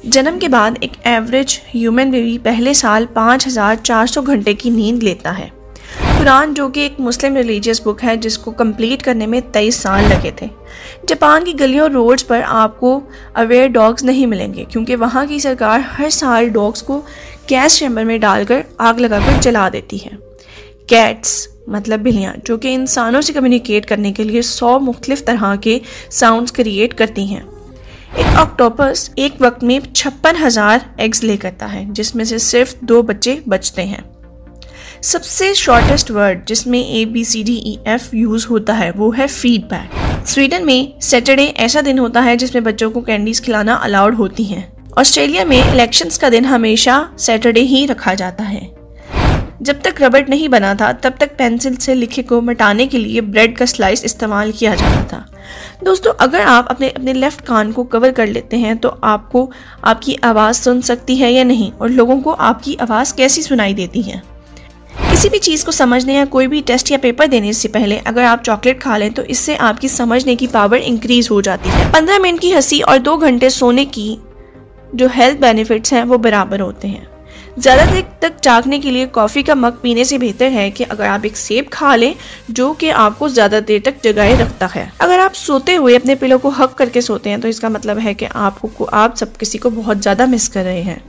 जन्म के बाद एक एवरेज ह्यूमन बेबी पहले साल 5400 घंटे की नींद लेता है। कुरान, जो कि एक मुस्लिम रिलीजियस बुक है, जिसको कंप्लीट करने में 23 साल लगे थे। जापान की गलियों और रोड्स पर आपको अवेयर डॉग्स नहीं मिलेंगे, क्योंकि वहाँ की सरकार हर साल डॉग्स को गैस चैम्बर में डालकर आग लगाकर जला देती है। कैट्स मतलब बिल्लियाँ, जो कि इंसानों से कम्युनिकेट करने के लिए 100 मुख्तलिफ तरह के साउंड्स क्रिएट करती हैं। एक ऑक्टोपस एक वक्त में 56,000 एग्स ले करता है, जिसमें से सिर्फ 2 बच्चे बचते हैं। सबसे शॉर्टेस्ट वर्ड जिसमें ABCDEF यूज होता है वो है फीडबैक। स्वीडन में सैटरडे ऐसा दिन होता है जिसमें बच्चों को कैंडीज खिलाना अलाउड होती हैं। ऑस्ट्रेलिया में इलेक्शंस का दिन हमेशा सैटरडे ही रखा जाता है। जब तक रबड़ नहीं बना था तब तक पेंसिल से लिखे को मिटाने के लिए ब्रेड का स्लाइस इस्तेमाल किया जाता था। दोस्तों, अगर आप अपने लेफ्ट कान को कवर कर लेते हैं तो आपको आपकी आवाज़ सुन सकती है या नहीं, और लोगों को आपकी आवाज़ कैसी सुनाई देती है। किसी भी चीज़ को समझने या कोई भी टेस्ट या पेपर देने से पहले अगर आप चॉकलेट खा लें तो इससे आपकी समझने की पावर इंक्रीज हो जाती है। 15 मिनट की हंसी और 2 घंटे सोने की जो हेल्थ बेनिफिट्स हैं वो बराबर होते हैं। ज़्यादा देर तक जागने के लिए कॉफ़ी का मग पीने से बेहतर है कि अगर आप एक सेब खा लें, जो कि आपको ज़्यादा देर तक जगाए रखता है। अगर आप सोते हुए अपने पिलो को हक करके सोते हैं तो इसका मतलब है कि आप सब किसी को बहुत ज़्यादा मिस कर रहे हैं।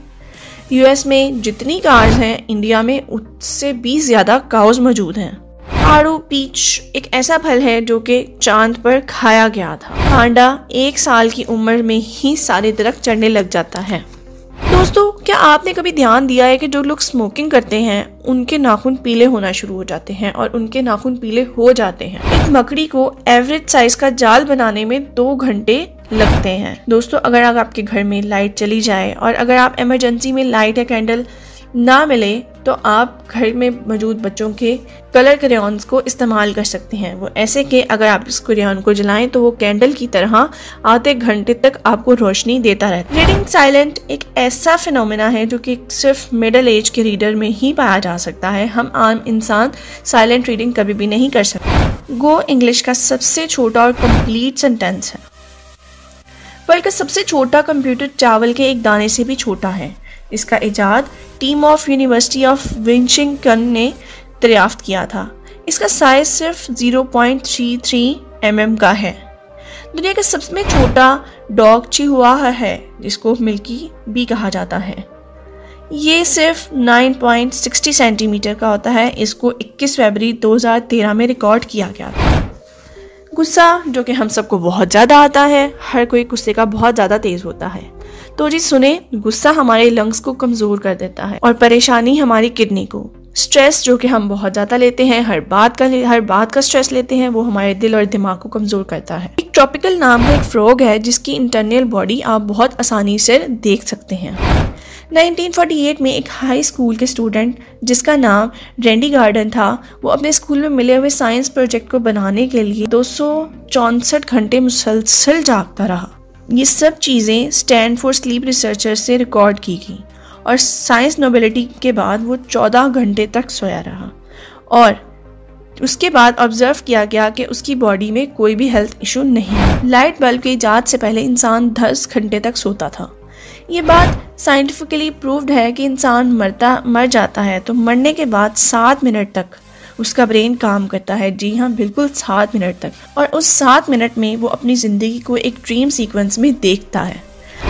US में जितनी कार्स हैं, इंडिया में उससे 20 ज़्यादा काउज मौजूद हैं। आड़ू पीच एक ऐसा फल है जो कि चांद पर खाया गया था। पांडा 1 साल की उम्र में ही सारे दरख्त चढ़ने लग जाता है। दोस्तों, क्या आपने कभी ध्यान दिया है कि जो लोग स्मोकिंग करते हैं उनके नाखून पीले होना शुरू हो जाते हैं और उनके नाखून पीले हो जाते हैं। एक मकड़ी को एवरेज साइज का जाल बनाने में 2 घंटे लगते हैं। दोस्तों, अगर आपके घर में लाइट चली जाए और अगर आप इमरजेंसी में लाइट या कैंडल ना मिले तो आप घर में मौजूद बच्चों के कलर क्रेयॉन्स को इस्तेमाल कर सकते हैं। वो ऐसे कि अगर आप इस क्रेयॉन को जलाएं तो वो कैंडल की तरह आधे घंटे तक आपको रोशनी देता रहता है। रीडिंग साइलेंट एक ऐसा फिनोमेना है जो कि सिर्फ मिडिल एज के रीडर में ही पाया जा सकता है। हम आम इंसान साइलेंट रीडिंग कभी भी नहीं कर सकते। गो इंग्लिश का सबसे छोटा और कंप्लीट सेंटेंस है। वर्ल्ड का सबसे छोटा कंप्यूटर चावल के एक दाने से भी छोटा है। इसका इजाद टीम ऑफ यूनिवर्सिटी ऑफ विशिंगटन ने दरियाफ्त किया था। इसका साइज सिर्फ 0.33 mm का है। दुनिया का सबसे छोटा डॉग चिहुआहुआ है, जिसको मिल्की भी कहा जाता है। ये सिर्फ 9.60 सेंटीमीटर का होता है। इसको 21 फरवरी 2013 में रिकॉर्ड किया गया था। गुस्सा, जो कि हम सबको बहुत ज़्यादा आता है, हर कोई गुस्से का बहुत ज़्यादा तेज़ होता है। तो जी सुने, गुस्सा हमारे लंग्स को कमज़ोर कर देता है और परेशानी हमारी किडनी को। स्ट्रेस, जो कि हम बहुत ज़्यादा लेते हैं, हर बात का स्ट्रेस लेते हैं, वो हमारे दिल और दिमाग को कमज़ोर करता है। एक ट्रॉपिकल नाम का एक फ्रॉग है जिसकी इंटरनल बॉडी आप बहुत आसानी से देख सकते हैं। 1948 में एक हाई स्कूल के स्टूडेंट जिसका नाम रेंडी गार्डन था, वो अपने स्कूल में मिले हुए साइंस प्रोजेक्ट को बनाने के लिए 264 घंटे मुसलसल जागता रहा। ये सब चीज़ें स्टैनफोर्ड स्लीप रिसर्चर से रिकॉर्ड की गई और साइंस नोबेलिटी के बाद वो 14 घंटे तक सोया रहा और उसके बाद ऑब्जर्व किया गया कि उसकी बॉडी में कोई भी हेल्थ इशू नहीं है। लाइट बल्ब की इजाद से पहले इंसान 10 घंटे तक सोता था। ये बात साइंटिफिकली प्रूव्ड है कि इंसान मर जाता है तो मरने के बाद 7 मिनट तक उसका ब्रेन काम करता है। जी हाँ, बिल्कुल 7 मिनट तक। और उस 7 मिनट में वो अपनी ज़िंदगी को एक ड्रीम सीक्वेंस में देखता है।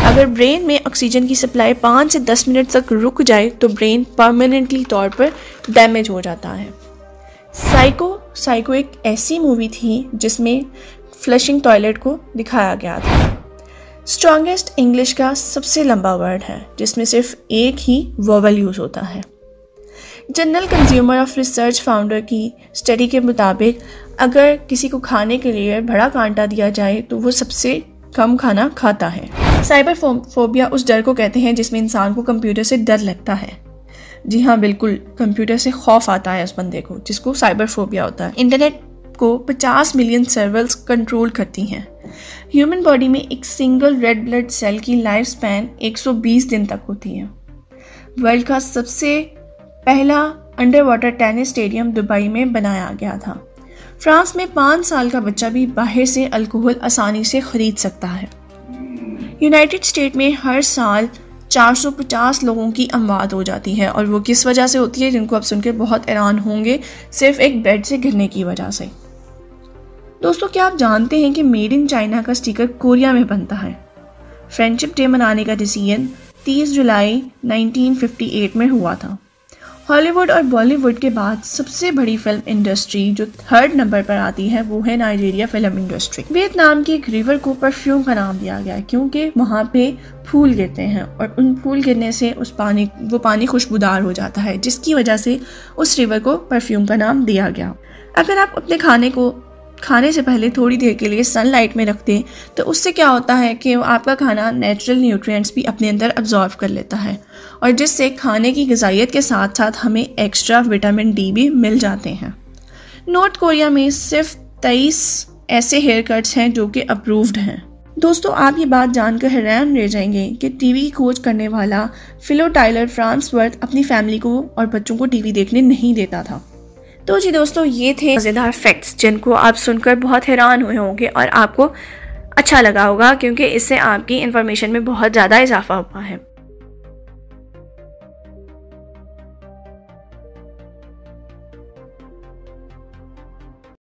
अगर ब्रेन में ऑक्सीजन की सप्लाई 5 से 10 मिनट तक रुक जाए तो ब्रेन परमानेंटली तौर पर डैमेज हो जाता है। साइको एक ऐसी मूवी थी जिसमें फ्लशिंग टॉयलेट को दिखाया गया था। स्ट्रॉन्गेस्ट इंग्लिश का सबसे लंबा वर्ड है जिसमें सिर्फ एक ही वोवेल यूज होता है। General consumer of research founder की स्टडी के मुताबिक अगर किसी को खाने के लिए बड़ा कांटा दिया जाए तो वो सबसे कम खाना खाता है। साइबर फोबिया उस डर को कहते हैं जिसमें इंसान को कंप्यूटर से डर लगता है। जी हाँ, बिल्कुल, कंप्यूटर से खौफ आता है उस बंदे को जिसको साइबर फोबिया होता है। इंटरनेट को 50 मिलियन सर्वर्स कंट्रोल करती हैं। ह्यूमन बॉडी में एक सिंगल रेड ब्लड सेल की लाइफ स्पैन 120 दिन तक होती है। वर्ल्ड का सबसे पहला under water tennis stadium Dubai में बनाया गया था। फ्रांस में 5 साल का बच्चा भी बाहर से अल्कोहल आसानी से खरीद सकता है। यूनाइटेड स्टेट में हर साल 450 लोगों की अमवात हो जाती है, और वो किस वजह से होती है, जिनको आप सुनकर बहुत हैरान होंगे, सिर्फ एक बेड से गिरने की वजह से। दोस्तों, क्या आप जानते हैं कि मेड इन चाइना का स्टिकर कोरिया में बनता है? फ्रेंडशिप डे मनाने का डिसीजन 30 जुलाई 1958 में हुआ था। हॉलीवुड और बॉलीवुड के बाद सबसे बड़ी फिल्म इंडस्ट्री जो 3rd नंबर पर आती है वो है नाइजीरिया फिल्म इंडस्ट्री। वियतनाम की एक रिवर को परफ्यूम का नाम दिया गया है क्योंकि वहाँ पे फूल गिरते हैं और उन फूल गिरने से वो पानी खुशबूदार हो जाता है, जिसकी वजह से उस रिवर को परफ्यूम का नाम दिया गया। अगर आप अपने खाने को खाने से पहले थोड़ी देर के लिए सनलाइट में रख दें तो उससे क्या होता है कि आपका खाना नेचुरल न्यूट्रिएंट्स भी अपने अंदर अब्जॉर्व कर लेता है, और जिससे खाने की ग़िज़ाइयत के साथ साथ हमें एक्स्ट्रा विटामिन डी भी मिल जाते हैं। नॉर्थ कोरिया में सिर्फ 23 ऐसे हेयर कट्स हैं जो कि अप्रूव्ड हैं। दोस्तों, आप ये बात जानकर हैरान रह जाएंगे कि टीवी की खोज करने वाला फिलो टाइलर फ्रांसवर्थ अपनी फैमिली को और बच्चों को टीवी देखने नहीं देता था। तो जी दोस्तों, ये थे मज़ेदार फैक्ट्स जिनको आप सुनकर बहुत हैरान हुए होंगे और आपको अच्छा लगा होगा, क्योंकि इससे आपकी इन्फॉर्मेशन में बहुत ज़्यादा इजाफा हुआ है।